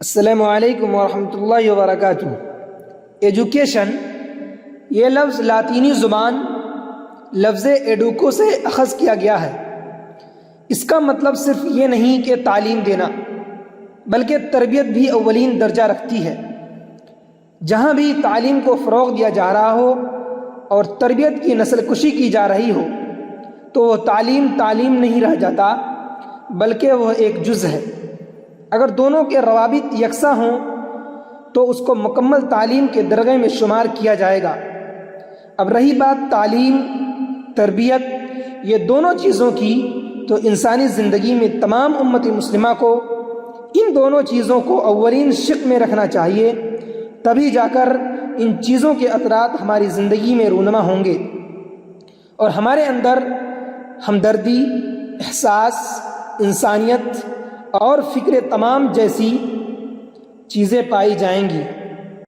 السلام علیکم ورحمۃ اللہ وبرکاتہ۔ ایجوکیشن یہ لفظ لاطینی زبان لفظ ایڈوکو سے اخذ کیا گیا ہے۔ اس کا مطلب صرف یہ نہیں کہ تعلیم دینا، بلکہ تربیت بھی اولین درجہ رکھتی ہے۔ جہاں بھی تعلیم کو فروغ دیا جا رہا ہو اور تربیت کی نسل کشی کی جا رہی ہو تو وہ تعلیم نہیں رہ جاتا، بلکہ وہ ایک جز ہے۔ اگر دونوں کے روابط یکساں ہوں تو اس کو مکمل تعلیم کے درجے میں شمار کیا جائے گا۔ اب رہی بات تعلیم، تربیت، یہ دونوں چیزوں کی، تو انسانی زندگی میں تمام امت مسلمہ کو ان دونوں چیزوں کو اولین شق میں رکھنا چاہیے، تبھی جا کر ان چیزوں کے اثرات ہماری زندگی میں رونما ہوں گے اور ہمارے اندر ہمدردی، احساس، انسانیت اور فکر تمام جیسی چیزیں پائی جائیں گی۔